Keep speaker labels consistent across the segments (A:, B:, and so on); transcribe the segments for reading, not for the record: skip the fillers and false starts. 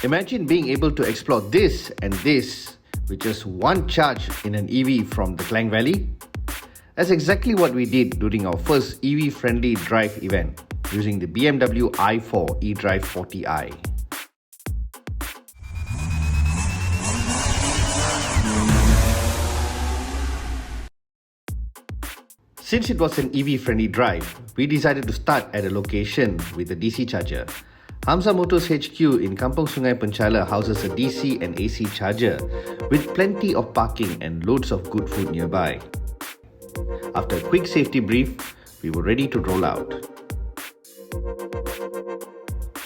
A: Imagine being able to explore this and this with just one charge in an EV from the Klang Valley. That's exactly what we did during our first EV-friendly drive event using the BMW i4 eDrive40i. Since it was an EV-friendly drive, we decided to start at a location with a DC charger. Hamzah Motors HQ in Kampung Sungai Penchala houses a DC and AC charger with plenty of parking and loads of good food nearby. After a quick safety brief, we were ready to roll out.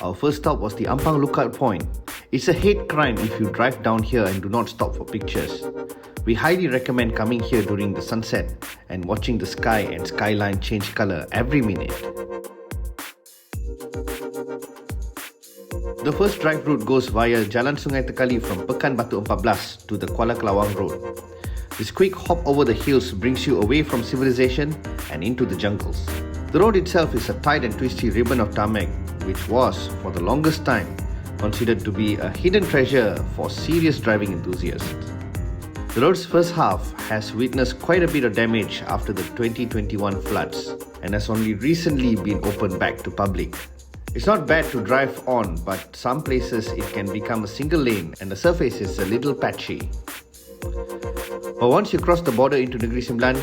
A: Our first stop was the Ampang Lookout Point. It's a hate crime if you drive down here and do not stop for pictures. We highly recommend coming here during the sunset and watching the sky and skyline change colour every minute. The first drive route goes via Jalan Sungai Tekali from Pekan Batu 14 to the Kuala Kelawang Road. This quick hop over the hills brings you away from civilization and into the jungles. The road itself is a tight and twisty ribbon of tarmac, which was, for the longest time, considered to be a hidden treasure for serious driving enthusiasts. The road's first half has witnessed quite a bit of damage after the 2021 floods and has only recently been opened back to public. It's not bad to drive on, but some places it can become a single lane and the surface is a little patchy. But once you cross the border into Negeri Sembilan,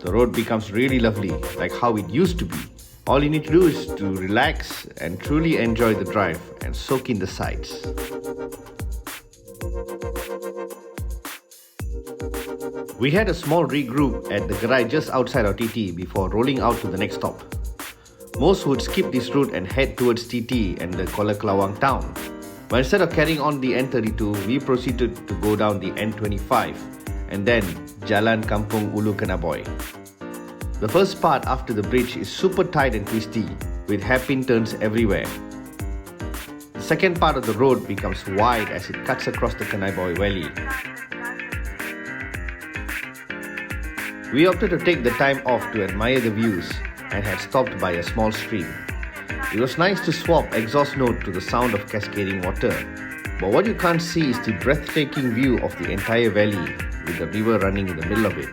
A: the road becomes really lovely, like how it used to be. All you need to do is to relax and truly enjoy the drive and soak in the sights. We had a small regroup at the garage just outside our TT before rolling out to the next stop. Most would skip this route and head towards TT and the Kuala Kelawang town. But instead of carrying on the N32, we proceeded to go down the N25 and then Jalan Kampung Ulu Kenaboy. The first part after the bridge is super tight and twisty with hairpin turns everywhere. The second part of the road becomes wide as it cuts across the Kenaboy Valley. We opted to take the time off to admire the views and had stopped by a small stream. It was nice to swap exhaust note to the sound of cascading water, but what you can't see is the breathtaking view of the entire valley with the river running in the middle of it.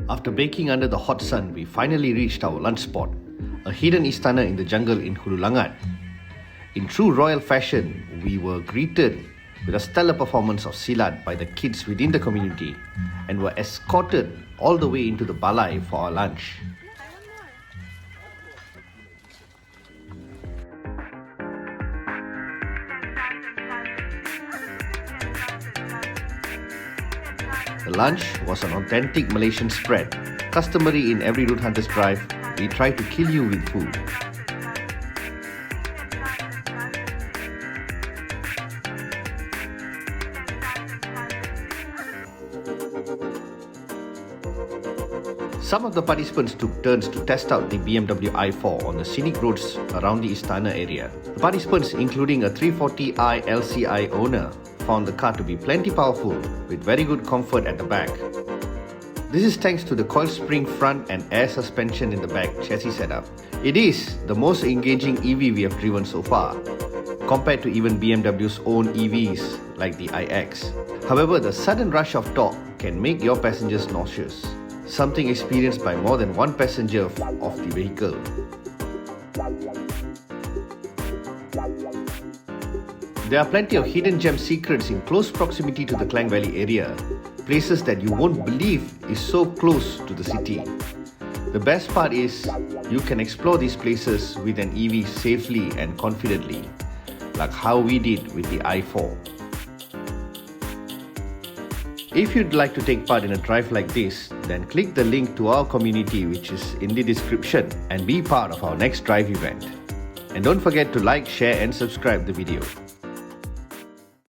A: After baking under the hot sun, we finally reached our lunch spot, a hidden istana in the jungle in Hulu Langat. In true royal fashion, we were greeted with a stellar performance of silat by the kids within the community and were escorted all the way into the balai for our lunch. The lunch was an authentic Malaysian spread. Customary in every Route Hunters drive, we try to kill you with food. Some of the participants took turns to test out the BMW i4 on the scenic roads around the Istana area. The participants, including a 340i LCI owner, found the car to be plenty powerful with very good comfort at the back. This is thanks to the coil spring front and air suspension in the back chassis setup. It is the most engaging EV we have driven so far, compared to even BMW's own EVs like the iX. However, the sudden rush of torque can make your passengers nauseous, something experienced by more than one passenger of the vehicle. There are plenty of hidden gem secrets in close proximity to the Klang Valley area, places that you won't believe is so close to the city. The best part is, you can explore these places with an EV safely and confidently, like how we did with the i4. If you'd like to take part in a drive like this, then click the link to our community which is in the description and be part of our next drive event. And don't forget to like, share and subscribe the video.